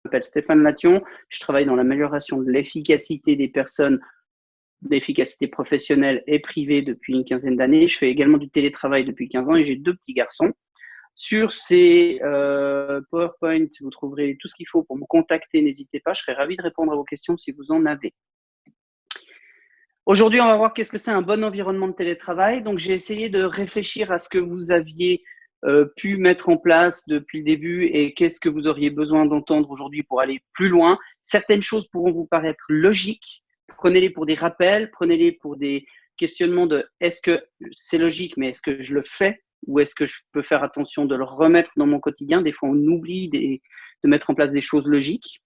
m'appelle Stéphane Lation, je travaille dans l'amélioration de l'efficacité des personnes, d'efficacité professionnelle et privée depuis une quinzaine d'années. Je fais également du télétravail depuis 15 ans et j'ai 2 petits garçons. Sur ces PowerPoint, vous trouverez tout ce qu'il faut pour me contacter. N'hésitez pas, je serai ravi de répondre à vos questions si vous en avez. Aujourd'hui, on va voir qu'est-ce que c'est un bon environnement de télétravail. Donc, j'ai essayé de réfléchir à ce que vous aviez pu mettre en place depuis le début et qu'est-ce que vous auriez besoin d'entendre aujourd'hui pour aller plus loin. Certaines choses pourront vous paraître logiques. Prenez-les pour des rappels, prenez-les pour des questionnements de est-ce que c'est logique, mais est-ce que je le fais ou est-ce que je peux faire attention de le remettre dans mon quotidien. Des fois, on oublie de mettre en place des choses logiques.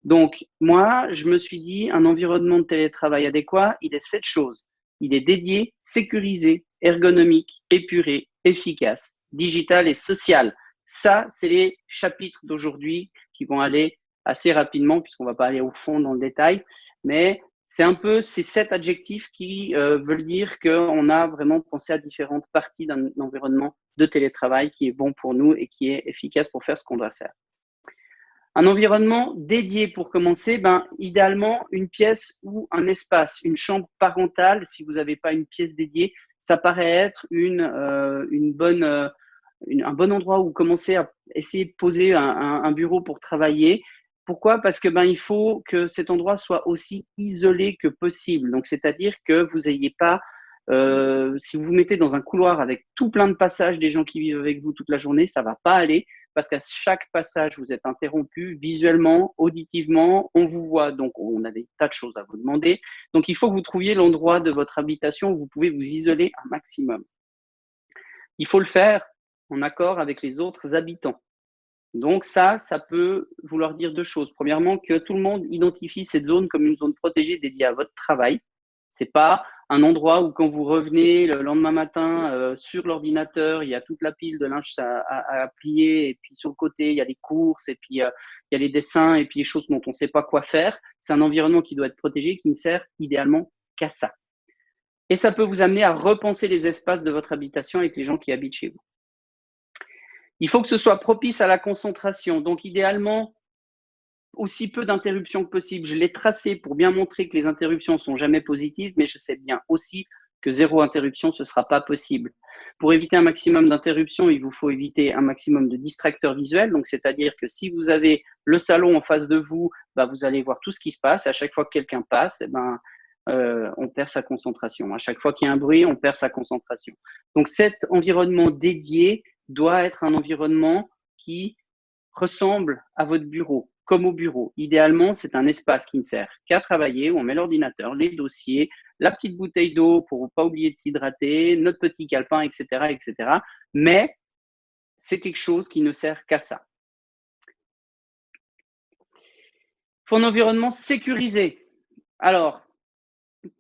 Donc, moi, je me suis dit, un environnement de télétravail adéquat, il est 7 choses. Il est dédié, sécurisé, ergonomique, épuré, efficace, digital et social. Ça, c'est les chapitres d'aujourd'hui qui vont aller assez rapidement, puisqu'on ne va pas aller au fond dans le détail. Mais c'est un peu ces 7 adjectifs qui veulent dire qu'on a vraiment pensé à différentes parties d'un environnement de télétravail qui est bon pour nous et qui est efficace pour faire ce qu'on doit faire. Un environnement dédié pour commencer, idéalement une pièce ou un espace, une chambre parentale. Si vous n'avez pas une pièce dédiée, ça paraît être un bon endroit où commencer à essayer de poser un bureau pour travailler. Pourquoi? Parce que il faut que cet endroit soit aussi isolé que possible. Donc, c'est-à-dire que vous n'ayez pas si vous vous mettez dans un couloir avec tout plein de passages des gens qui vivent avec vous toute la journée, ça va pas aller parce qu'à chaque passage, vous êtes interrompu visuellement, auditivement, on vous voit. Donc, on a des tas de choses à vous demander. Donc, il faut que vous trouviez l'endroit de votre habitation où vous pouvez vous isoler un maximum. Il faut le faire en accord avec les autres habitants. Donc, ça peut vouloir dire 2 choses. Premièrement, que tout le monde identifie cette zone comme une zone protégée dédiée à votre travail. C'est pas un endroit où quand vous revenez le lendemain matin sur l'ordinateur, il y a toute la pile de linge à plier et puis sur le côté, il y a les courses et puis il y a les dessins et puis les choses dont on ne sait pas quoi faire. C'est un environnement qui doit être protégé, qui ne sert idéalement qu'à ça. Et ça peut vous amener à repenser les espaces de votre habitation avec les gens qui habitent chez vous. Il faut que ce soit propice à la concentration. Donc, idéalement, aussi peu d'interruptions que possible. Je l'ai tracé pour bien montrer que les interruptions ne sont jamais positives, mais je sais bien aussi que 0 interruption, ce ne sera pas possible. Pour éviter un maximum d'interruptions, il vous faut éviter un maximum de distracteurs visuels. Donc, c'est-à-dire que si vous avez le salon en face de vous, vous allez voir tout ce qui se passe. À chaque fois que quelqu'un passe, on perd sa concentration. À chaque fois qu'il y a un bruit, on perd sa concentration. Donc, cet environnement dédié doit être un environnement qui ressemble à votre bureau, comme au bureau. Idéalement, c'est un espace qui ne sert qu'à travailler, où on met l'ordinateur, les dossiers, la petite bouteille d'eau pour ne pas oublier de s'hydrater, notre petit calepin, etc., etc. Mais c'est quelque chose qui ne sert qu'à ça. Il faut un environnement sécurisé. Alors, je ne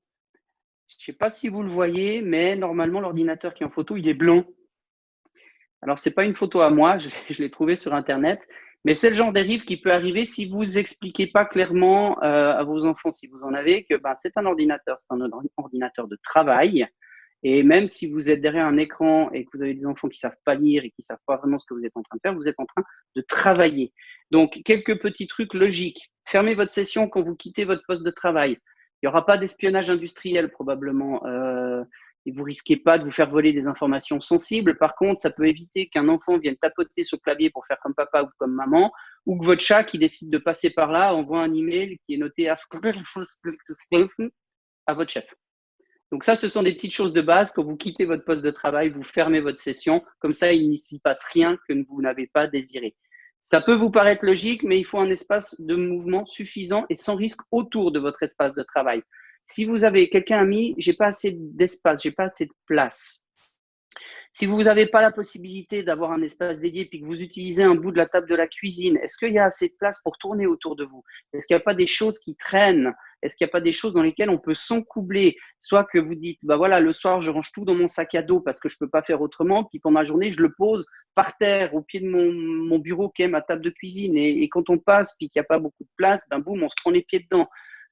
sais pas si vous le voyez, mais normalement, l'ordinateur qui est en photo, il est blanc. Alors, ce n'est pas une photo à moi, je l'ai trouvé sur Internet, mais c'est le genre dérive qui peut arriver si vous n'expliquez pas clairement à vos enfants, si vous en avez, que c'est un ordinateur de travail. Et même si vous êtes derrière un écran et que vous avez des enfants qui ne savent pas lire et qui ne savent pas vraiment ce que vous êtes en train de faire, vous êtes en train de travailler. Donc, quelques petits trucs logiques. Fermez votre session quand vous quittez votre poste de travail. Il n'y aura pas d'espionnage industriel probablement. Et vous risquez pas de vous faire voler des informations sensibles. Par contre, ça peut éviter qu'un enfant vienne tapoter sur le clavier pour faire comme papa ou comme maman, ou que votre chat qui décide de passer par là envoie un email qui est noté à votre chef. Donc ça, ce sont des petites choses de base. Quand vous quittez votre poste de travail, vous fermez votre session. Comme ça, il n'y s'y passe rien que vous n'avez pas désiré. Ça peut vous paraître logique, mais il faut un espace de mouvement suffisant et sans risque autour de votre espace de travail. Si vous avez quelqu'un a mis, j'ai pas assez d'espace, j'ai pas assez de place. Si vous n'avez pas la possibilité d'avoir un espace dédié puis que vous utilisez un bout de la table de la cuisine, est-ce qu'il y a assez de place pour tourner autour de vous? Est-ce qu'il n'y a pas des choses qui traînent? Est-ce qu'il n'y a pas des choses dans lesquelles on peut s'encoubler? Soit que vous dites, voilà, le soir, je range tout dans mon sac à dos parce que je ne peux pas faire autrement, puis pendant la journée, je le pose par terre au pied de mon bureau qui est ma table de cuisine. Et quand on passe puis qu'il n'y a pas beaucoup de place, boum, on se prend les pieds dedans.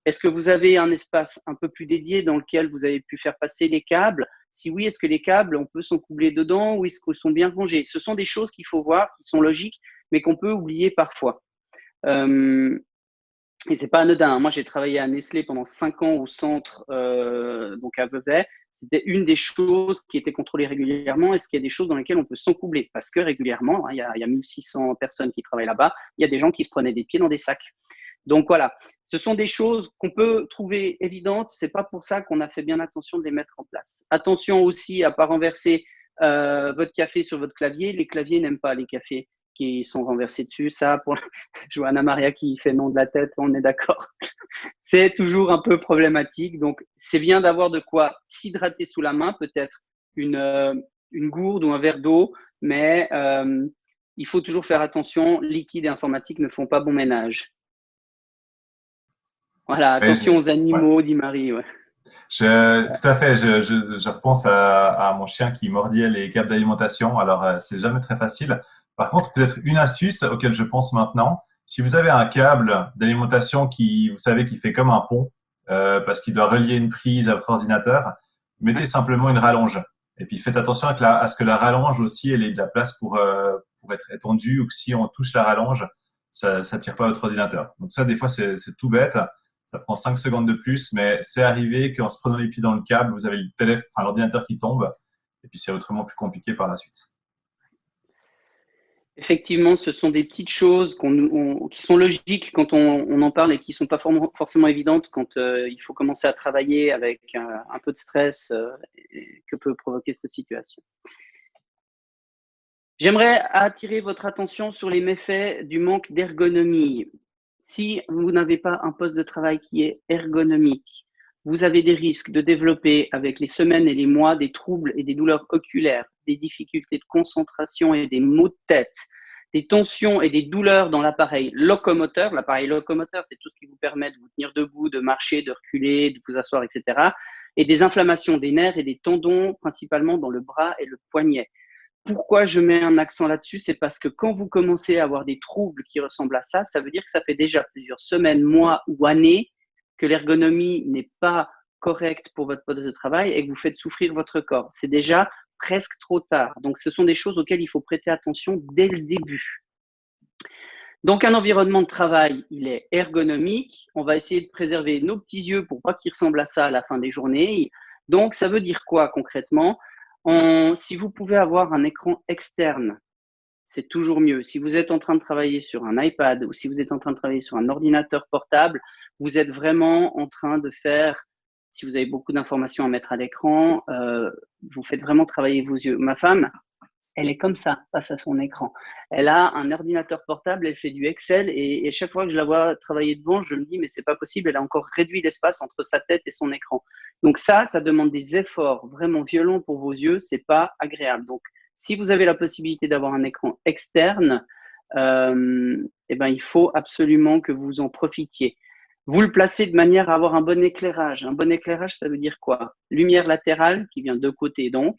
Est-ce que vous avez un espace un peu plus dédié dans lequel vous avez pu faire passer les câbles? Si oui, est-ce que les câbles, on peut s'encoubler dedans ou est-ce qu'ils sont bien rangés? Ce sont des choses qu'il faut voir, qui sont logiques, mais qu'on peut oublier parfois. Et c'est pas anodin. Moi, j'ai travaillé à Nestlé pendant 5 ans au centre, donc à Vevey. C'était une des choses qui était contrôlée régulièrement. Est-ce qu'il y a des choses dans lesquelles on peut s'encoubler? Parce que régulièrement, il y a 1600 personnes qui travaillent là-bas. Il y a des gens qui se prenaient des pieds dans des sacs. Donc voilà, ce sont des choses qu'on peut trouver évidentes. C'est pas pour ça qu'on a fait bien attention de les mettre en place. Attention aussi à pas renverser votre café sur votre clavier. Les claviers n'aiment pas les cafés qui sont renversés dessus. Ça, pour je vois Anna Maria qui fait non de la tête, on est d'accord. C'est toujours un peu problématique. Donc, c'est bien d'avoir de quoi s'hydrater sous la main, peut-être une gourde ou un verre d'eau, mais il faut toujours faire attention. Liquide et informatique ne font pas bon ménage. Voilà, Ouais, attention aux ouais. animaux, dit Marie. Ouais. Tout à fait. Je repense à mon chien qui mordillait les câbles d'alimentation. Alors, c'est jamais très facile. Par contre, peut-être une astuce auquel je pense maintenant. Si vous avez un câble d'alimentation qui, vous savez, qui fait comme un pont, parce qu'il doit relier une prise à votre ordinateur, mettez Ouais. simplement une rallonge. Et puis, faites attention à ce que la rallonge aussi, elle ait de la place pour être étendue ou que si on touche la rallonge, ça tire pas votre ordinateur. Donc ça, des fois, c'est tout bête. Ça prend 5 secondes de plus, mais c'est arrivé qu'en se prenant les pieds dans le câble, vous avez le téléphone, enfin, l'ordinateur qui tombe, et puis c'est autrement plus compliqué par la suite. Effectivement, ce sont des petites choses qui sont logiques quand on en parle et qui ne sont pas forcément évidentes quand il faut commencer à travailler avec un peu de stress que peut provoquer cette situation. J'aimerais attirer votre attention sur les méfaits du manque d'ergonomie. Si vous n'avez pas un poste de travail qui est ergonomique, vous avez des risques de développer avec les semaines et les mois des troubles et des douleurs oculaires, des difficultés de concentration et des maux de tête, des tensions et des douleurs dans l'appareil locomoteur. L'appareil locomoteur, c'est tout ce qui vous permet de vous tenir debout, de marcher, de reculer, de vous asseoir, etc. Et des inflammations des nerfs et des tendons, principalement dans le bras et le poignet. Pourquoi je mets un accent là-dessus? C'est parce que quand vous commencez à avoir des troubles qui ressemblent à ça veut dire que ça fait déjà plusieurs semaines, mois ou années que l'ergonomie n'est pas correcte pour votre poste de travail et que vous faites souffrir votre corps. C'est déjà presque trop tard. Donc, ce sont des choses auxquelles il faut prêter attention dès le début. Donc, un environnement de travail, il est ergonomique. On va essayer de préserver nos petits yeux pour pas qu'ils ressemblent à ça à la fin des journées. Donc, ça veut dire quoi concrètement? Si vous pouvez avoir un écran externe, c'est toujours mieux. Si vous êtes en train de travailler sur un iPad ou si vous êtes en train de travailler sur un ordinateur portable, vous êtes vraiment en train de faire, si vous avez beaucoup d'informations à mettre à l'écran, vous faites vraiment travailler vos yeux. Ma femme, elle est comme ça face à son écran. Elle a un ordinateur portable, elle fait du Excel et chaque fois que je la vois travailler devant, je me dis mais c'est pas possible, elle a encore réduit l'espace entre sa tête et son écran. Donc ça demande des efforts vraiment violents pour vos yeux, c'est pas agréable. Donc si vous avez la possibilité d'avoir un écran externe, eh ben il faut absolument que vous en profitiez. Vous le placez de manière à avoir un bon éclairage. Un bon éclairage, ça veut dire quoi? Lumière latérale qui vient de côté donc,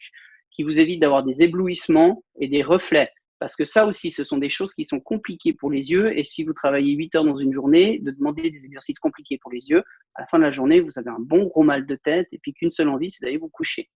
qui vous évite d'avoir des éblouissements et des reflets. Parce que ça aussi, ce sont des choses qui sont compliquées pour les yeux. Et si vous travaillez 8 heures dans une journée, de demander des exercices compliqués pour les yeux, à la fin de la journée, vous avez un bon gros mal de tête et puis qu'une seule envie, c'est d'aller vous coucher.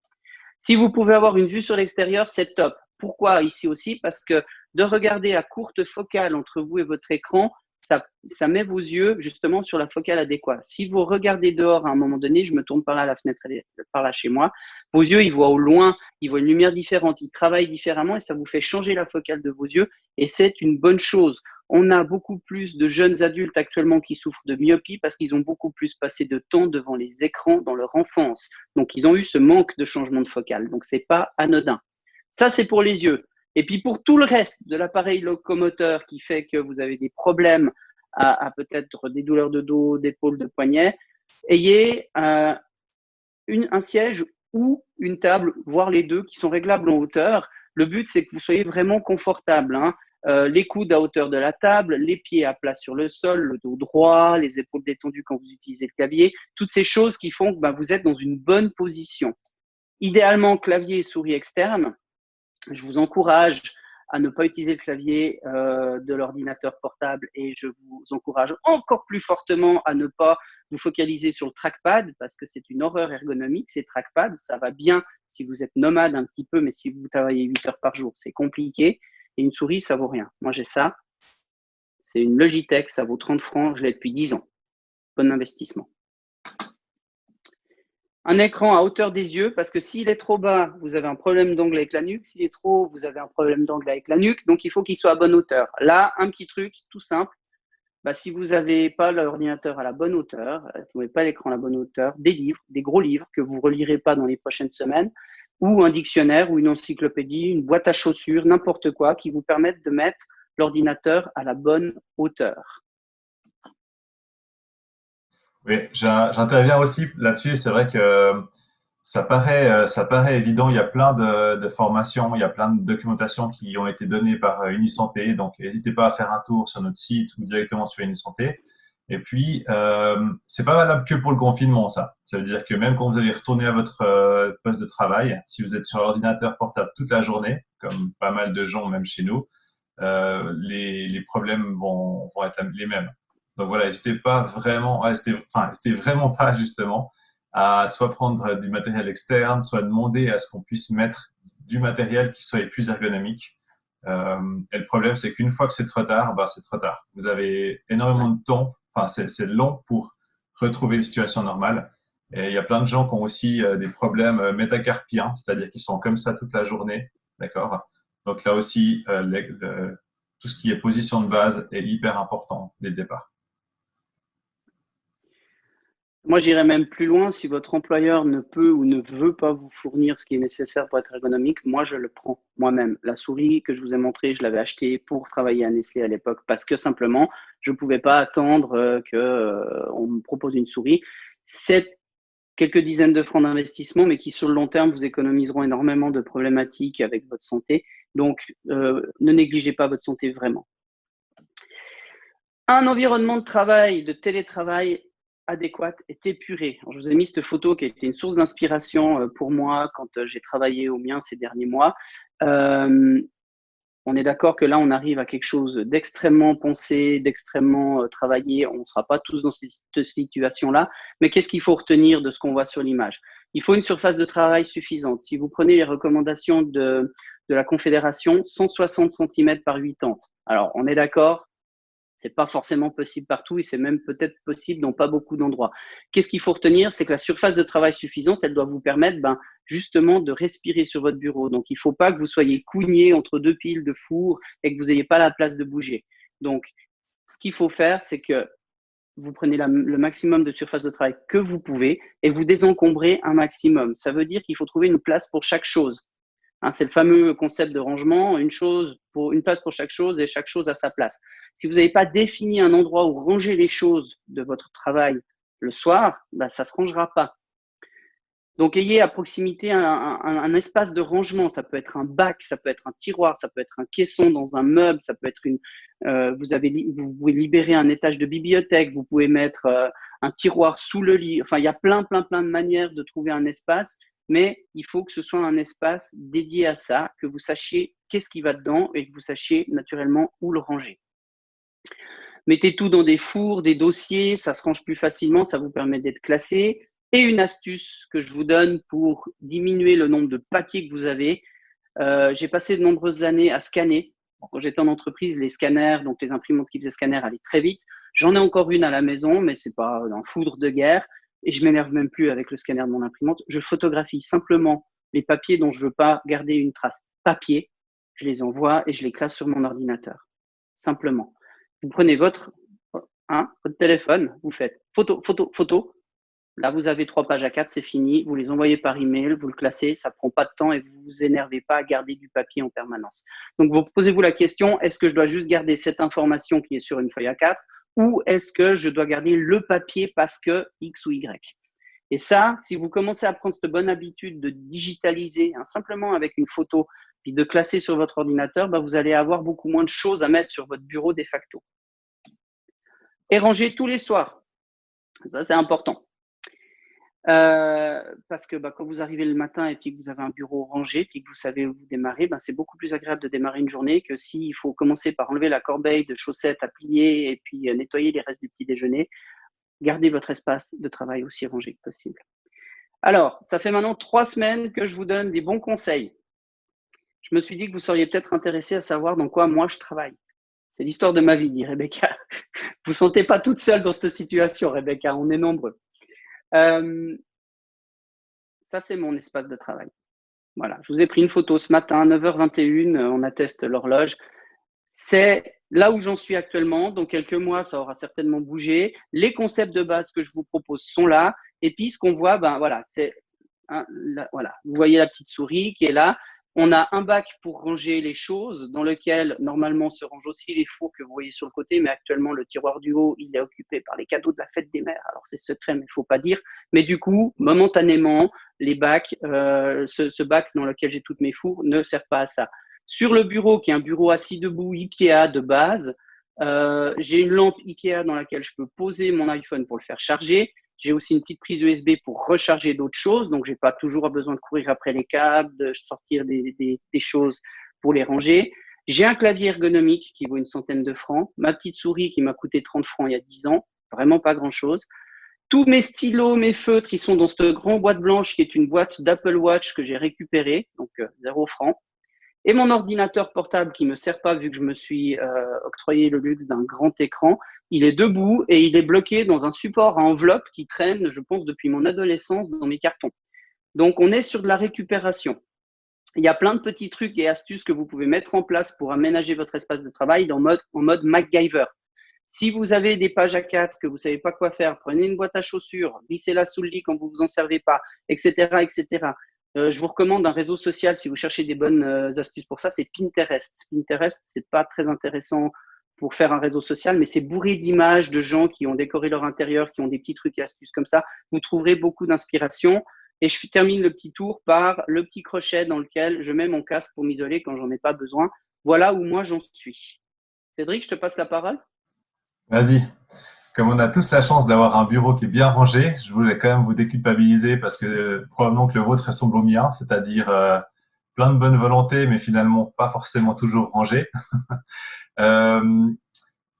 Si vous pouvez avoir une vue sur l'extérieur, c'est top. Pourquoi ici aussi? Parce que de regarder à courte focale entre vous et votre écran, ça met vos yeux justement sur la focale adéquate. Si vous regardez dehors à un moment donné, je me tourne par là, la fenêtre elle est par là chez moi, vos yeux, ils voient au loin, ils voient une lumière différente, ils travaillent différemment et ça vous fait changer la focale de vos yeux et c'est une bonne chose. On a beaucoup plus de jeunes adultes actuellement qui souffrent de myopie parce qu'ils ont beaucoup plus passé de temps devant les écrans dans leur enfance. Donc, ils ont eu ce manque de changement de focale. Donc, c'est pas anodin. Ça, c'est pour les yeux. Et puis, pour tout le reste de l'appareil locomoteur qui fait que vous avez des problèmes à peut-être des douleurs de dos, d'épaule, de poignet, ayez un siège ou une table, voire les deux, qui sont réglables en hauteur. Le but, c'est que vous soyez vraiment confortable. Les coudes à hauteur de la table, les pieds à plat sur le sol, le dos droit, les épaules détendues quand vous utilisez le clavier, toutes ces choses qui font que vous êtes dans une bonne position. Idéalement, clavier et souris externe. Je vous encourage à ne pas utiliser le clavier de l'ordinateur portable et je vous encourage encore plus fortement à ne pas vous focaliser sur le trackpad parce que c'est une horreur ergonomique, ces trackpads. Ça va bien si vous êtes nomade un petit peu, mais si vous travaillez 8 heures par jour, c'est compliqué. Et une souris, ça vaut rien. Moi, j'ai ça. C'est une Logitech, ça vaut 30 francs, je l'ai depuis 10 ans. Bon investissement. Un écran à hauteur des yeux, parce que s'il est trop bas, vous avez un problème d'angle avec la nuque. S'il est trop haut, vous avez un problème d'angle avec la nuque. Donc, il faut qu'il soit à bonne hauteur. Là, un petit truc tout simple. Si vous n'avez pas l'ordinateur à la bonne hauteur, vous n'avez pas l'écran à la bonne hauteur, des livres, des gros livres que vous ne relirez pas dans les prochaines semaines, ou un dictionnaire ou une encyclopédie, une boîte à chaussures, n'importe quoi, qui vous permettent de mettre l'ordinateur à la bonne hauteur. Oui, j'interviens aussi là-dessus. C'est vrai que ça paraît évident. Il y a plein de formations, il y a plein de documentations qui ont été données par Unisanté. Donc, n'hésitez pas à faire un tour sur notre site ou directement sur Unisanté. Et puis, c'est pas valable que pour le confinement, ça. Ça veut dire que même quand vous allez retourner à votre poste de travail, si vous êtes sur l'ordinateur portable toute la journée, comme pas mal de gens, même chez nous, les problèmes vont être les mêmes. Donc voilà, n'hésitez vraiment pas justement à soit prendre du matériel externe, soit demander à ce qu'on puisse mettre du matériel qui soit plus ergonomique. Et le problème, c'est qu'une fois que c'est trop tard, c'est trop tard. Vous avez énormément de temps, c'est long pour retrouver une situation normale. Et il y a plein de gens qui ont aussi des problèmes métacarpiens, c'est-à-dire qu'ils sont comme ça toute la journée, d'accord? Donc là aussi, tout ce qui est position de base est hyper important dès le départ. Moi, j'irais même plus loin. Si votre employeur ne peut ou ne veut pas vous fournir ce qui est nécessaire pour être ergonomique, moi, je le prends moi-même. La souris que je vous ai montrée, je l'avais achetée pour travailler à Nestlé à l'époque parce que simplement, je ne pouvais pas attendre qu'on me propose une souris. C'est quelques dizaines de francs d'investissement, mais qui sur le long terme vous économiseront énormément de problématiques avec votre santé. Donc, ne négligez pas votre santé vraiment. Un environnement de travail, de télétravail adéquate est épurée. Alors, je vous ai mis cette photo qui a été une source d'inspiration pour moi quand j'ai travaillé au mien ces derniers mois. On est d'accord que là, on arrive à quelque chose d'extrêmement pensé, d'extrêmement travaillé. On ne sera pas tous dans cette situation-là. Mais qu'est-ce qu'il faut retenir de ce qu'on voit sur l'image? Il faut une surface de travail suffisante. Si vous prenez les recommandations de la Confédération, 160 cm par 80. Alors, on est d'accord, c'est pas forcément possible partout et c'est même peut-être possible dans pas beaucoup d'endroits. Qu'est-ce qu'il faut retenir? C'est que la surface de travail suffisante, elle doit vous permettre justement de respirer sur votre bureau. Donc, il ne faut pas que vous soyez cougné entre deux piles de four et que vous n'ayez pas la place de bouger. Donc, ce qu'il faut faire, c'est que vous prenez le maximum de surface de travail que vous pouvez et vous désencombrez un maximum. Ça veut dire qu'il faut trouver une place pour chaque chose. C'est le fameux concept de rangement, une place pour chaque chose et chaque chose à sa place. Si vous n'avez pas défini un endroit où ranger les choses de votre travail le soir, ça ne se rangera pas. Donc, ayez à proximité un espace de rangement. Ça peut être un bac, ça peut être un tiroir, ça peut être un caisson dans un meuble, ça peut être vous pouvez libérer un étage de bibliothèque, vous pouvez mettre un tiroir sous le lit. Enfin, il y a plein de manières de trouver un espace. Mais il faut que ce soit un espace dédié à ça, que vous sachiez qu'est-ce qui va dedans et que vous sachiez naturellement où le ranger. Mettez tout dans des fours, des dossiers, ça se range plus facilement, ça vous permet d'être classé. Et une astuce que je vous donne pour diminuer le nombre de papiers que vous avez, j'ai passé de nombreuses années à scanner. Quand j'étais en entreprise, les scanners, donc les imprimantes qui faisaient scanner, allaient très vite. J'en ai encore une à la maison, mais c'est pas un foudre de guerre. Et je m'énerve même plus avec le scanner de mon imprimante. Je photographie simplement les papiers dont je veux pas garder une trace papier. Je les envoie et je les classe sur mon ordinateur. Simplement. Vous prenez votre téléphone, vous faites photo, photo, photo. Là, vous avez 3 pages A4, c'est fini. Vous les envoyez par email, vous le classez, ça prend pas de temps et vous vous énervez pas à garder du papier en permanence. Donc, vous posez-vous la question, est-ce que je dois juste garder cette information qui est sur une feuille A4 ou est-ce que je dois garder le papier parce que X ou Y? Et ça, si vous commencez à prendre cette bonne habitude de digitaliser simplement avec une photo, puis de classer sur votre ordinateur, vous allez avoir beaucoup moins de choses à mettre sur votre bureau de facto. Et ranger tous les soirs. Ça, c'est important. Parce que quand vous arrivez le matin et puis que vous avez un bureau rangé, puis que vous savez où vous démarrez, c'est beaucoup plus agréable de démarrer une journée que s'il faut commencer par enlever la corbeille de chaussettes à plier et puis nettoyer les restes du petit déjeuner. Gardez votre espace de travail aussi rangé que possible. Alors, ça fait maintenant 3 semaines que je vous donne des bons conseils. Je me suis dit que vous seriez peut-être intéressé à savoir dans quoi moi je travaille. C'est l'histoire de ma vie, dit Rebecca. Vous ne sentez pas toute seule dans cette situation, Rebecca, on est nombreux. Ça, c'est mon espace de travail. Voilà, je vous ai pris une photo ce matin, 9h21, on atteste l'horloge. C'est là où j'en suis actuellement. Dans quelques mois, ça aura certainement bougé. Les concepts de base que je vous propose sont là. Et puis, ce qu'on voit, ben voilà, c'est voilà. Vous voyez la petite souris qui est là. On a un bac pour ranger les choses, dans lequel normalement se rangent aussi les fours que vous voyez sur le côté, mais actuellement le tiroir du haut, il est occupé par les cadeaux de la fête des mères. Alors c'est secret, mais il faut pas dire. Mais du coup, momentanément, les bacs, ce bac dans lequel j'ai toutes mes fours ne sert pas à ça. Sur le bureau, qui est un bureau assis debout Ikea de base, j'ai une lampe Ikea dans laquelle je peux poser mon iPhone pour le faire charger. J'ai aussi une petite prise USB pour recharger d'autres choses, donc j'ai pas toujours besoin de courir après les câbles, de sortir des choses pour les ranger. J'ai un clavier ergonomique qui vaut une centaine de francs, ma petite souris qui m'a coûté 30 francs il y a 10 ans, vraiment pas grand-chose. Tous mes stylos, mes feutres, ils sont dans cette grande boîte blanche qui est une boîte d'Apple Watch que j'ai récupérée, donc 0 francs. Et mon ordinateur portable qui me sert pas vu que je me suis octroyé le luxe d'un grand écran, il est debout et il est bloqué dans un support à enveloppe qui traîne, je pense, depuis mon adolescence dans mes cartons. Donc, on est sur de la récupération. Il y a plein de petits trucs et astuces que vous pouvez mettre en place pour aménager votre espace de travail en mode MacGyver. Si vous avez des pages A4 que vous ne savez pas quoi faire, prenez une boîte à chaussures, glissez-la sous le lit quand vous vous en servez pas, etc., etc. Je vous recommande un réseau social si vous cherchez des bonnes astuces pour ça, c'est Pinterest. Pinterest, c'est pas très intéressant pour faire un réseau social, mais c'est bourré d'images de gens qui ont décoré leur intérieur, qui ont des petits trucs et astuces comme ça. Vous trouverez beaucoup d'inspiration. Et je termine le petit tour par le petit crochet dans lequel je mets mon casque pour m'isoler quand j'en ai pas besoin. Voilà où moi j'en suis. Cédric, je te passe la parole. Vas-y. Comme on a tous la chance d'avoir un bureau qui est bien rangé, je voulais quand même vous déculpabiliser parce que probablement que le vôtre ressemble au mien, c'est-à-dire plein de bonne volonté, mais finalement pas forcément toujours rangé. euh,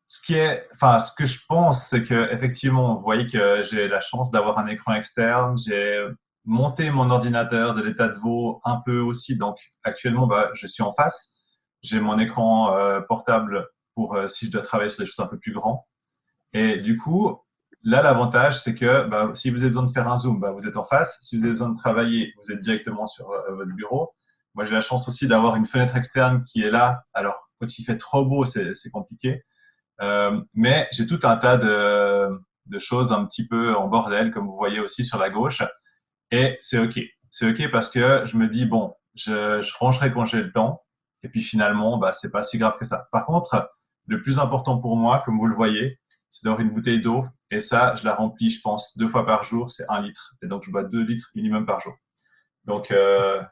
ce que je pense, c'est que effectivement, vous voyez que j'ai la chance d'avoir un écran externe, j'ai monté mon ordinateur de l'état de veau un peu aussi, donc actuellement, bah, je suis en face. J'ai mon écran portable pour si je dois travailler sur des choses un peu plus grandes. Et du coup, là, l'avantage, c'est que bah, si vous avez besoin de faire un zoom, bah, vous êtes en face. Si vous avez besoin de travailler, vous êtes directement sur votre bureau. Moi, j'ai la chance aussi d'avoir une fenêtre externe qui est là. Alors, quand il fait trop beau, c'est compliqué. Mais j'ai tout un tas de choses un petit peu en bordel, comme vous voyez aussi sur la gauche. Et c'est OK. C'est OK parce que je me dis, bon, je rangerai quand j'ai le temps. Et puis finalement, bah, c'est pas si grave que ça. Par contre, le plus important pour moi, comme vous le voyez, c'est d'avoir une bouteille d'eau. Et ça, je la remplis, je pense, 2 fois par jour, c'est 1 litre. Et donc, je bois 2 litres minimum par jour. Donc,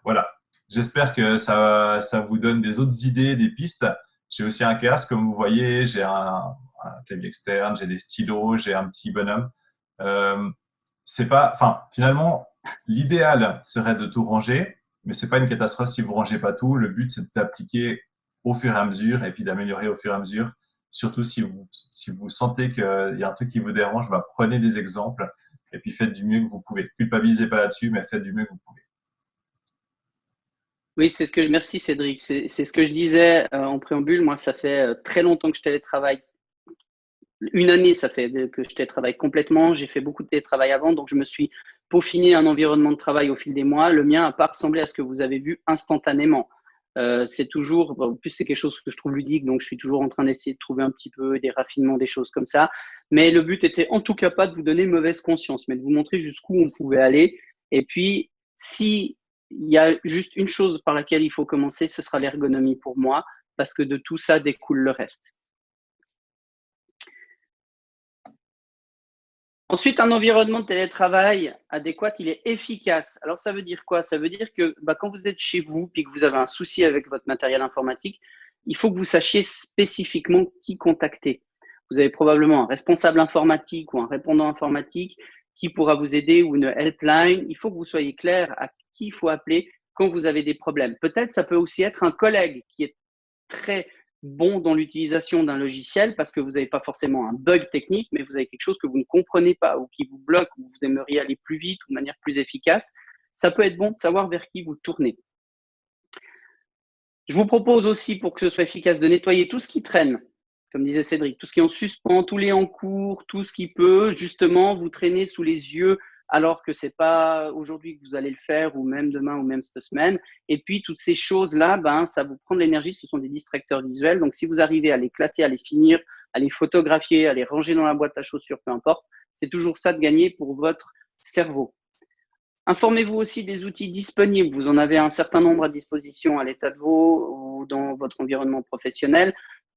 voilà. J'espère que ça vous donne des autres idées, des pistes. J'ai aussi un casque, comme vous voyez. J'ai un clavier externe, j'ai des stylos, j'ai un petit bonhomme. C'est pas, enfin, finalement, l'idéal serait de tout ranger, mais c'est pas une catastrophe si vous rangez pas tout. Le but, c'est d'appliquer au fur et à mesure et puis d'améliorer au fur et à mesure. Surtout si vous sentez qu'il y a un truc qui vous dérange, bah, prenez des exemples et puis faites du mieux que vous pouvez. Culpabilisez pas là-dessus, mais faites du mieux que vous pouvez. Oui, merci Cédric. C'est ce que je disais en préambule. Moi, ça fait très longtemps que je télétravaille. Une année, ça fait que je télétravaille complètement. J'ai fait beaucoup de télétravail avant, donc je me suis peaufiné un environnement de travail au fil des mois. Le mien n'a pas ressemblé à ce que vous avez vu instantanément. C'est toujours, en plus c'est quelque chose que je trouve ludique, donc je suis toujours en train d'essayer de trouver un petit peu des raffinements, des choses comme ça. Mais le but était en tout cas pas de vous donner mauvaise conscience, mais de vous montrer jusqu'où on pouvait aller. Et puis, si il y a juste une chose par laquelle il faut commencer, ce sera l'ergonomie pour moi, parce que de tout ça découle le reste. Ensuite, un environnement de télétravail adéquat, il est efficace. Alors, ça veut dire quoi? Ça veut dire que quand vous êtes chez vous et que vous avez un souci avec votre matériel informatique, il faut que vous sachiez spécifiquement qui contacter. Vous avez probablement un responsable informatique ou un répondant informatique qui pourra vous aider ou une helpline. Il faut que vous soyez clair à qui il faut appeler quand vous avez des problèmes. Peut-être ça peut aussi être un collègue qui est très bon dans l'utilisation d'un logiciel parce que vous n'avez pas forcément un bug technique, mais vous avez quelque chose que vous ne comprenez pas ou qui vous bloque ou vous aimeriez aller plus vite ou de manière plus efficace. Ça peut être bon de savoir vers qui vous tournez. Je vous propose aussi, pour que ce soit efficace, de nettoyer tout ce qui traîne comme disait Cédric, tout ce qui est en suspens, tous les en cours, tout ce qui peut justement vous traîner sous les yeux alors que c'est pas aujourd'hui que vous allez le faire ou même demain ou même cette semaine. Et puis toutes ces choses-là, ça vous prend de l'énergie, ce sont des distracteurs visuels. Donc si vous arrivez à les classer, à les finir, à les photographier, à les ranger dans la boîte à chaussures, peu importe, c'est toujours ça de gagner pour votre cerveau. Informez-vous aussi des outils disponibles. Vous en avez un certain nombre à disposition à l'état de veau ou dans votre environnement professionnel.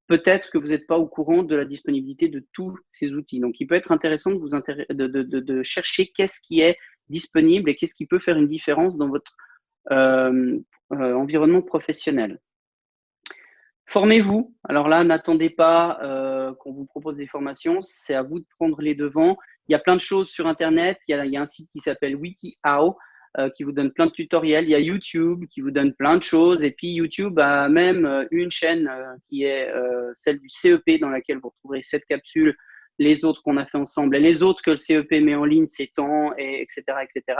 Peut-être que vous n'êtes pas au courant de la disponibilité de tous ces outils. Donc, il peut être intéressant de chercher qu'est-ce qui est disponible et qu'est-ce qui peut faire une différence dans votre environnement professionnel. Formez-vous. Alors là, n'attendez pas qu'on vous propose des formations. C'est à vous de prendre les devants. Il y a plein de choses sur Internet. Il y a un site qui s'appelle WikiHow qui vous donne plein de tutoriels. Il y a YouTube qui vous donne plein de choses. Et puis YouTube a même une chaîne qui est celle du CEP dans laquelle vous retrouverez cette capsule, les autres qu'on a fait ensemble et les autres que le CEP met en ligne, ces temps, et etc., etc.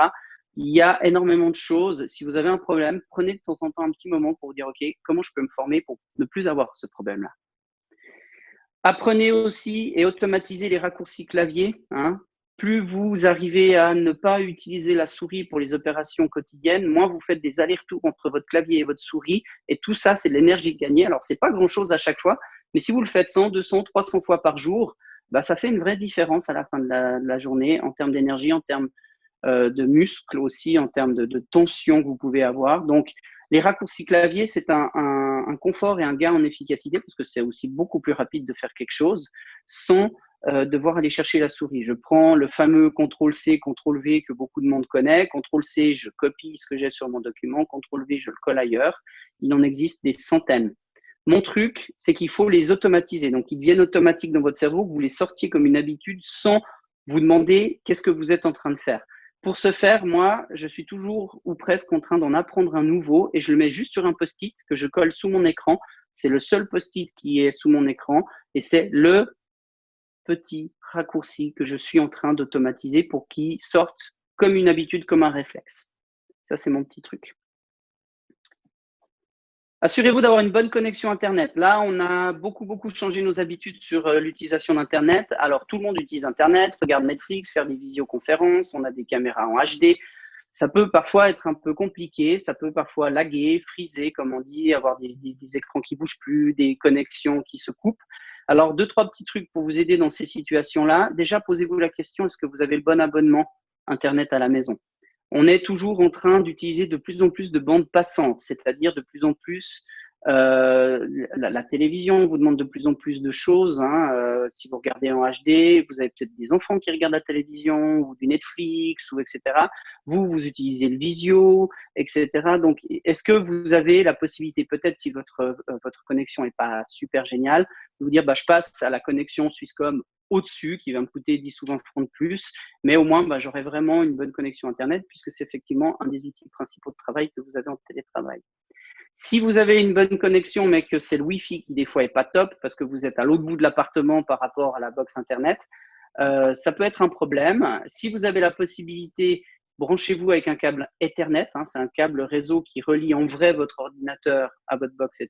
Il y a énormément de choses. Si vous avez un problème, prenez de temps en temps un petit moment pour vous dire, OK, comment je peux me former pour ne plus avoir ce problème-là. Apprenez aussi et automatisez les raccourcis clavier. Plus vous arrivez à ne pas utiliser la souris pour les opérations quotidiennes, moins vous faites des allers-retours entre votre clavier et votre souris. Et tout ça, c'est de l'énergie gagnée. Alors, ce n'est pas grand-chose à chaque fois, mais si vous le faites 100, 200, 300 fois par jour, ça fait une vraie différence à la fin de la journée en termes d'énergie, en termes de muscles aussi, en termes de tension que vous pouvez avoir. Donc, les raccourcis clavier, c'est un confort et un gain en efficacité parce que c'est aussi beaucoup plus rapide de faire quelque chose sans devoir aller chercher la souris. Je prends le fameux CTRL-C, CTRL-V que beaucoup de monde connaît. CTRL-C, je copie ce que j'ai sur mon document. CTRL-V, je le colle ailleurs. Il en existe des centaines. Mon truc, c'est qu'il faut les automatiser. Donc, ils deviennent automatiques dans votre cerveau, que vous les sortiez comme une habitude sans vous demander qu'est-ce que vous êtes en train de faire. Pour ce faire, moi, je suis toujours ou presque en train d'en apprendre un nouveau et je le mets juste sur un post-it que je colle sous mon écran. C'est le seul post-it qui est sous mon écran et c'est le petit raccourci que je suis en train d'automatiser pour qu'il sorte comme une habitude, comme un réflexe. Ça, c'est mon petit truc. Assurez-vous d'avoir une bonne connexion Internet. Là, on a beaucoup changé nos habitudes sur l'utilisation d'Internet. Alors, tout le monde utilise Internet, regarde Netflix, faire des visioconférences, on a des caméras en HD. Ça peut parfois être un peu compliqué, ça peut parfois laguer, friser, comme on dit, avoir des écrans qui bougent plus, des connexions qui se coupent. Alors, 2-3 petits trucs pour vous aider dans ces situations-là. Déjà, posez-vous la question, est-ce que vous avez le bon abonnement Internet à la maison ? On est toujours en train d'utiliser de plus en plus de bandes passantes, c'est-à-dire de plus en plus la télévision vous demande de plus en plus de choses. Si vous regardez en HD, vous avez peut-être des enfants qui regardent la télévision ou du Netflix ou etc. Vous utilisez le visio, etc. Donc, est-ce que vous avez la possibilité, peut-être si votre connexion n'est pas super géniale, de vous dire je passe à la connexion Swisscom au-dessus, qui va me coûter 10 ou 20 francs de plus, mais au moins, j'aurai vraiment une bonne connexion Internet, puisque c'est effectivement un des outils principaux de travail que vous avez en télétravail. Si vous avez une bonne connexion, mais que c'est le Wi-Fi qui, des fois, n'est pas top, parce que vous êtes à l'autre bout de l'appartement par rapport à la box Internet, ça peut être un problème. Si vous avez la possibilité, branchez-vous avec un câble Ethernet, c'est un câble réseau qui relie en vrai votre ordinateur à votre box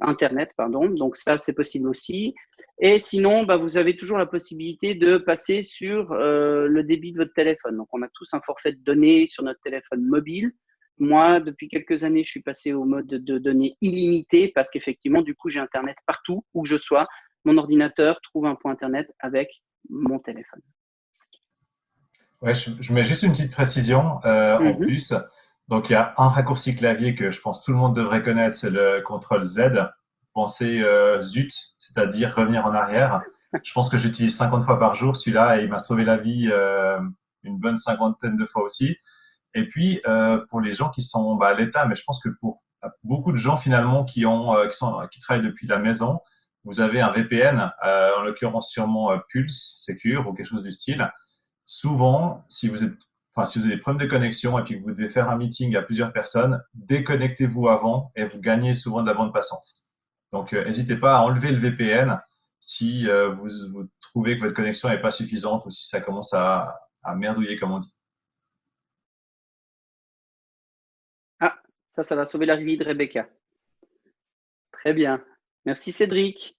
Internet, pardon. Donc ça, c'est possible aussi. Et sinon, vous avez toujours la possibilité de passer sur le débit de votre téléphone. Donc, on a tous un forfait de données sur notre téléphone mobile. Moi, depuis quelques années, je suis passé au mode de données illimité parce qu'effectivement, du coup, j'ai Internet partout où je sois. Mon ordinateur trouve un point Internet avec mon téléphone. Ouais, je mets juste une petite précision en plus. Donc, il y a un raccourci clavier que je pense tout le monde devrait connaître, c'est le CTRL Z. Pensez zut, c'est-à-dire revenir en arrière. Je pense que j'utilise 50 fois par jour celui-là et il m'a sauvé la vie une bonne cinquantaine de fois aussi. Et puis, pour les gens qui sont à l'État, mais je pense que pour beaucoup de gens finalement qui travaillent depuis la maison, vous avez un VPN, en l'occurrence sûrement Pulse, Secure ou quelque chose du style. Souvent, si vous avez des problèmes de connexion et puis que vous devez faire un meeting à plusieurs personnes, déconnectez-vous avant et vous gagnez souvent de la bande passante. Donc, n'hésitez pas à enlever le VPN si vous trouvez que votre connexion n'est pas suffisante ou si ça commence à merdouiller, comme on dit. Ça va sauver la vie de Rebecca. Très bien. Merci Cédric.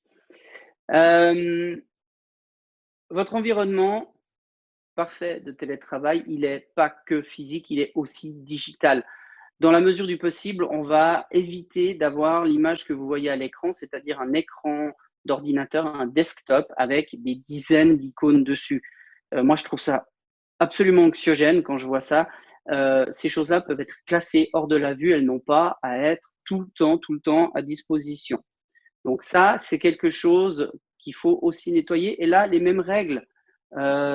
Votre environnement parfait de télétravail, il n'est pas que physique, il est aussi digital. Dans la mesure du possible, on va éviter d'avoir l'image que vous voyez à l'écran, c'est-à-dire un écran d'ordinateur, un desktop avec des dizaines d'icônes dessus. Moi, je trouve ça absolument anxiogène quand je vois ça. Ces choses-là peuvent être classées hors de la vue, elles n'ont pas à être tout le temps à disposition. Donc ça, c'est quelque chose qu'il faut aussi nettoyer. Et là, les mêmes règles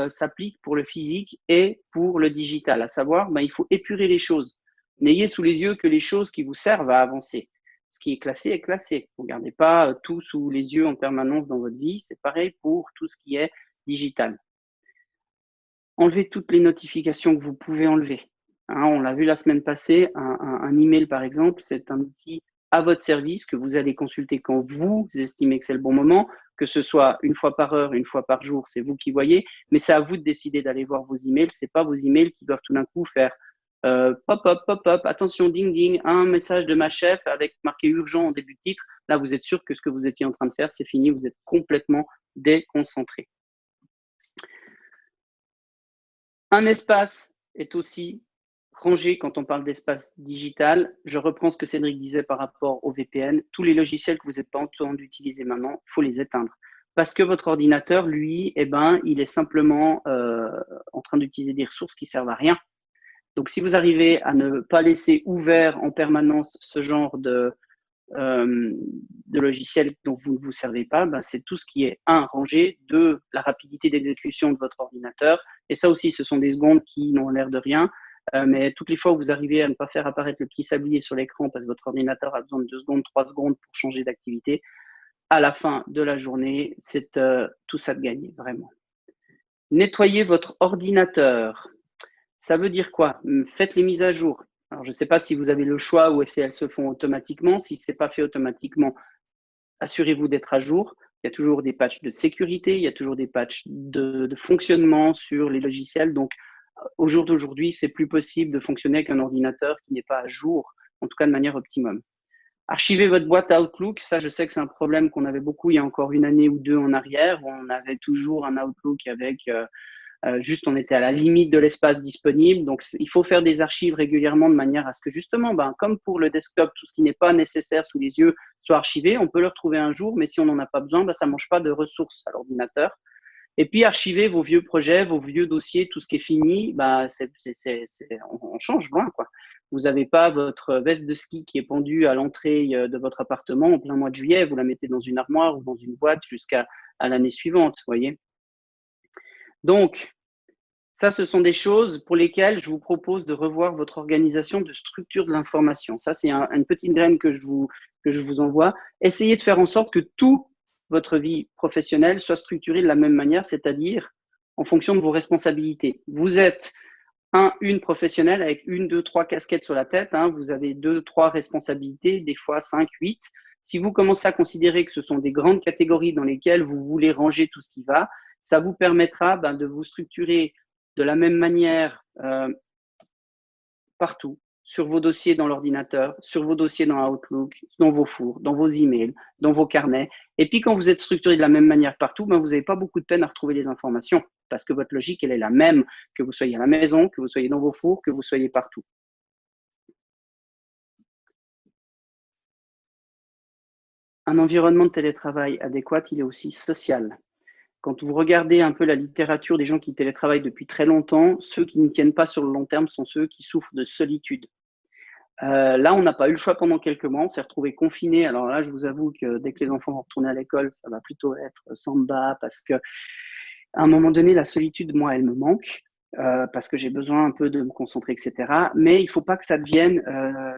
s'appliquent pour le physique et pour le digital, à savoir, il faut épurer les choses. N'ayez sous les yeux que les choses qui vous servent à avancer. Ce qui est classé est classé. Vous ne gardez pas tout sous les yeux en permanence dans votre vie. C'est pareil pour tout ce qui est digital. Enlevez toutes les notifications que vous pouvez enlever. On l'a vu la semaine passée, un email par exemple, c'est un outil à votre service que vous allez consulter quand vous estimez que c'est le bon moment, que ce soit une fois par heure, une fois par jour, c'est vous qui voyez, mais c'est à vous de décider d'aller voir vos emails, c'est pas vos emails qui doivent tout d'un coup faire pop-up, attention, ding ding, un message de ma chef avec marqué urgent en début de titre. Là, vous êtes sûr que ce que vous étiez en train de faire, c'est fini, vous êtes complètement déconcentré. Un espace est aussi rangé quand on parle d'espace digital. Je reprends ce que Cédric disait par rapport au VPN. Tous les logiciels que vous n'êtes pas en train d'utiliser maintenant, il faut les éteindre. Parce que votre ordinateur, lui, il est simplement en train d'utiliser des ressources qui ne servent à rien. Donc, si vous arrivez à ne pas laisser ouvert en permanence ce genre de logiciels dont vous ne vous servez pas, c'est tout ce qui est rangé, la rapidité d'exécution de votre ordinateur. Et ça aussi, ce sont des secondes qui n'ont l'air de rien. Mais toutes les fois où vous arrivez à ne pas faire apparaître le petit sablier sur l'écran parce que votre ordinateur a besoin de 2 secondes, 3 secondes pour changer d'activité, à la fin de la journée, c'est tout ça de gagner, vraiment. Nettoyez votre ordinateur. Ça veut dire quoi? Faites les mises à jour. Alors, je ne sais pas si vous avez le choix ou si elles se font automatiquement. Si ce n'est pas fait automatiquement, assurez-vous d'être à jour. Il y a toujours des patchs de sécurité, il y a toujours des patchs de fonctionnement sur les logiciels. Donc, au jour d'aujourd'hui, c'est plus possible de fonctionner avec un ordinateur qui n'est pas à jour, en tout cas de manière optimum. Archivez votre boîte Outlook. Ça, je sais que c'est un problème qu'on avait beaucoup il y a encore une année ou deux en arrière, où on avait toujours un Outlook avec juste on était à la limite de l'espace disponible. Donc, il faut faire des archives régulièrement de manière à ce que justement, comme pour le desktop, tout ce qui n'est pas nécessaire sous les yeux soit archivé. On peut le retrouver un jour, mais si on n'en a pas besoin, ça ne mange pas de ressources à l'ordinateur. Et puis, archivez vos vieux projets, vos vieux dossiers, tout ce qui est fini, on change loin, quoi. Vous n'avez pas votre veste de ski qui est pendue à l'entrée de votre appartement en plein mois de juillet. Vous la mettez dans une armoire ou dans une boîte jusqu'à l'année suivante, vous voyez. Donc, ça, ce sont des choses pour lesquelles je vous propose de revoir votre organisation de structure de l'information. Ça, c'est une petite graine que je vous envoie. Essayez de faire en sorte que toute votre vie professionnelle soit structurée de la même manière, c'est-à-dire en fonction de vos responsabilités. Vous êtes une professionnelle avec 1, 2, 3 casquettes sur la tête. Vous avez 2, 3 responsabilités, des fois 5, 8. Si vous commencez à considérer que ce sont des grandes catégories dans lesquelles vous voulez ranger tout ce qui va, ça vous permettra de vous structurer de la même manière partout, sur vos dossiers dans l'ordinateur, sur vos dossiers dans Outlook, dans vos fours, dans vos emails, dans vos carnets. Et puis, quand vous êtes structuré de la même manière partout, vous n'avez pas beaucoup de peine à retrouver les informations parce que votre logique, elle est la même, que vous soyez à la maison, que vous soyez dans vos fours, que vous soyez partout. Un environnement de télétravail adéquat, il est aussi social. Quand vous regardez un peu la littérature des gens qui télétravaillent depuis très longtemps, ceux qui ne tiennent pas sur le long terme sont ceux qui souffrent de solitude. Là, on n'a pas eu le choix pendant quelques mois, on s'est retrouvés confinés. Alors là, je vous avoue que dès que les enfants vont retourner à l'école, ça va plutôt être samba parce que à un moment donné, la solitude, moi, elle me manque parce que j'ai besoin un peu de me concentrer, etc. Mais il ne faut pas que ça devienne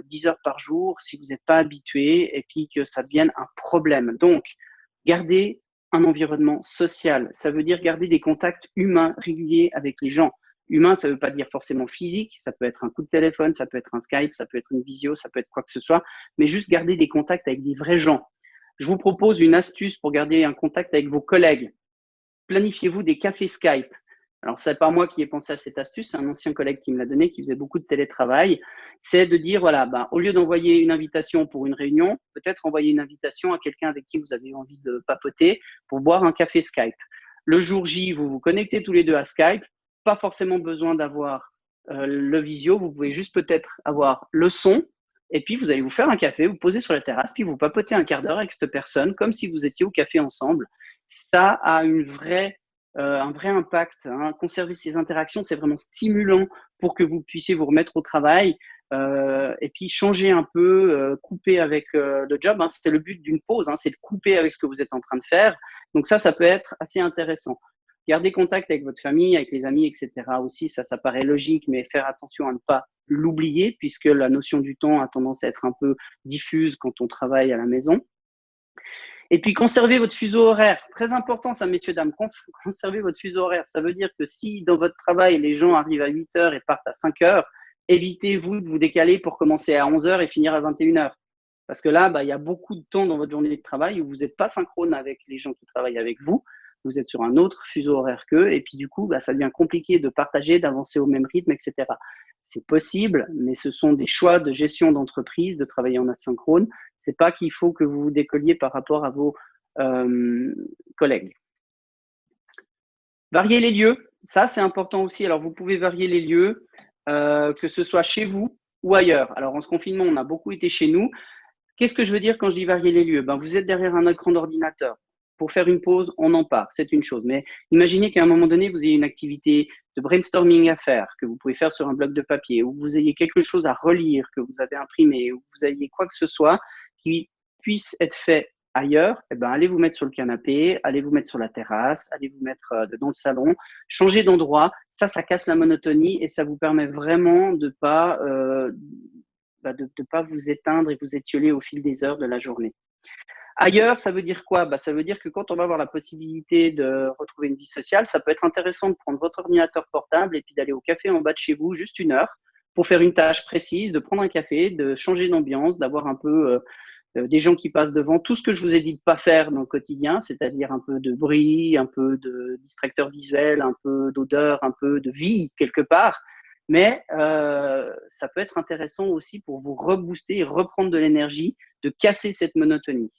10 heures par jour si vous n'êtes pas habitué et puis que ça devienne un problème. Donc, gardez un environnement social. Ça veut dire garder des contacts humains réguliers avec les gens. Humain, ça ne veut pas dire forcément physique, ça peut être un coup de téléphone, ça peut être un Skype, ça peut être une visio, ça peut être quoi que ce soit, mais juste garder des contacts avec des vrais gens. Je vous propose une astuce pour garder un contact avec vos collègues. Planifiez-vous des cafés Skype. Alors, ce n'est pas moi qui ai pensé à cette astuce, c'est un ancien collègue qui me l'a donné, qui faisait beaucoup de télétravail. c'est de dire, voilà, ben, au lieu d'envoyer une invitation pour une réunion, peut-être envoyer une invitation à quelqu'un avec qui vous avez envie de papoter pour boire un café Skype. Le jour J, vous vous connectez tous les deux à Skype, pas forcément besoin d'avoir le visio, vous pouvez juste peut-être avoir le son, et puis vous allez vous faire un café, vous posez sur la terrasse, puis vous papotez un quart d'heure avec cette personne, comme si vous étiez au café ensemble. Ça a un vrai impact. Hein. Conserver ces interactions, c'est vraiment stimulant pour que vous puissiez vous remettre au travail. Et puis changer un peu, couper avec le job. Hein, c'est le but d'une pause, hein, c'est de couper avec ce que vous êtes en train de faire. Donc ça peut être assez intéressant. Garder contact avec votre famille, avec les amis, etc. aussi, ça paraît logique, mais faire attention à ne pas l'oublier, puisque la notion du temps a tendance à être un peu diffuse quand on travaille à la maison. Et puis, conservez votre fuseau horaire. Très important, ça, messieurs, dames. Conservez votre fuseau horaire. Ça veut dire que si, dans votre travail, les gens arrivent à 8 heures et partent à 5 heures, évitez-vous de vous décaler pour commencer à 11 heures et finir à 21 heures. Parce que là, il y a beaucoup de temps dans votre journée de travail où vous n'êtes pas synchrone avec les gens qui travaillent avec vous. Vous êtes sur un autre fuseau horaire qu'eux. Et puis, du coup, ça devient compliqué de partager, d'avancer au même rythme, etc. C'est possible, mais ce sont des choix de gestion d'entreprise, de travailler en asynchrone. C'est pas qu'il faut que vous vous décolliez par rapport à vos collègues. Varier les lieux, ça c'est important aussi. Alors vous pouvez varier les lieux, que ce soit chez vous ou ailleurs. Alors en ce confinement, on a beaucoup été chez nous. Qu'est-ce que je veux dire quand je dis varier les lieux? Vous êtes derrière un écran d'ordinateur. Pour faire une pause, on en part, c'est une chose. Mais imaginez qu'à un moment donné, vous ayez une activité de brainstorming à faire, que vous pouvez faire sur un bloc de papier, ou que vous ayez quelque chose à relire, que vous avez imprimé, ou que vous ayez quoi que ce soit qui puisse être fait ailleurs, allez vous mettre sur le canapé, allez vous mettre sur la terrasse, allez vous mettre dans le salon, changez d'endroit. Ça casse la monotonie et ça vous permet vraiment de pas vous éteindre et vous étioler au fil des heures de la journée. Ailleurs, ça veut dire quoi? Ça veut dire que quand on va avoir la possibilité de retrouver une vie sociale, ça peut être intéressant de prendre votre ordinateur portable et puis d'aller au café en bas de chez vous, juste 1 heure, pour faire une tâche précise, de prendre un café, de changer d'ambiance, d'avoir un peu des gens qui passent devant, tout ce que je vous ai dit de pas faire dans le quotidien, c'est-à-dire un peu de bruit, un peu de distracteurs visuels, un peu d'odeur, un peu de vie quelque part. Mais ça peut être intéressant aussi pour vous rebooster et reprendre de l'énergie, de casser cette monotonie.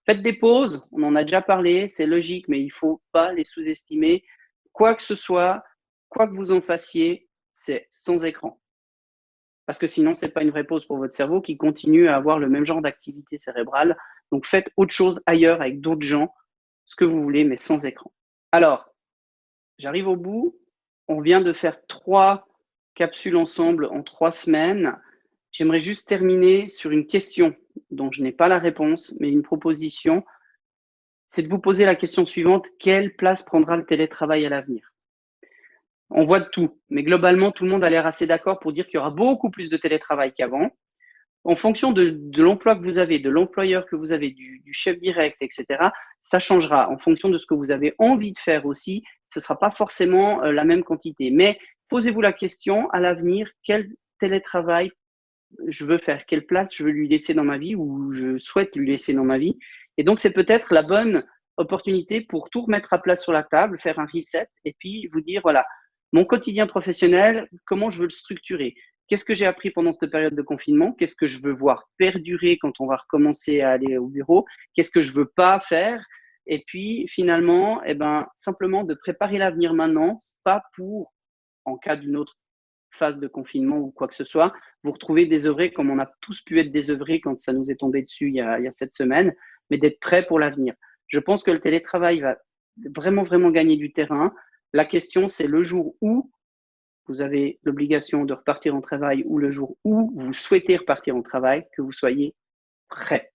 Faites des pauses, on en a déjà parlé, c'est logique, mais il ne faut pas les sous-estimer. Quoi que ce soit, quoi que vous en fassiez, c'est sans écran. Parce que sinon, ce n'est pas une vraie pause pour votre cerveau qui continue à avoir le même genre d'activité cérébrale. Donc, faites autre chose ailleurs avec d'autres gens, ce que vous voulez, mais sans écran. Alors, j'arrive au bout. On vient de faire 3 capsules ensemble en 3 semaines. J'aimerais juste terminer sur une question dont je n'ai pas la réponse, mais une proposition. C'est de vous poser la question suivante. Quelle place prendra le télétravail à l'avenir? On voit de tout, mais globalement, tout le monde a l'air assez d'accord pour dire qu'il y aura beaucoup plus de télétravail qu'avant. En fonction de l'emploi que vous avez, de l'employeur que vous avez, du chef direct, etc., ça changera. En fonction de ce que vous avez envie de faire aussi, ce ne sera pas forcément la même quantité. Mais posez-vous la question, à l'avenir, quel télétravail je veux faire, quelle place je veux lui laisser dans ma vie ou je souhaite lui laisser dans ma vie. Et donc, c'est peut-être la bonne opportunité pour tout remettre à plat sur la table, faire un reset et puis vous dire, voilà, mon quotidien professionnel, comment je veux le structurer? Qu'est-ce que j'ai appris pendant cette période de confinement? Qu'est-ce que je veux voir perdurer quand on va recommencer à aller au bureau? Qu'est-ce que je veux pas faire? Et puis, finalement, simplement de préparer l'avenir maintenant, pas pour, en cas d'une autre phase de confinement ou quoi que ce soit, vous retrouvez désœuvré comme on a tous pu être désœuvrés quand ça nous est tombé dessus il y a 7 semaines, mais d'être prêt pour l'avenir. Je pense que le télétravail va vraiment, vraiment gagner du terrain. La question, c'est le jour où vous avez l'obligation de repartir en travail ou le jour où vous souhaitez repartir en travail, que vous soyez prêt.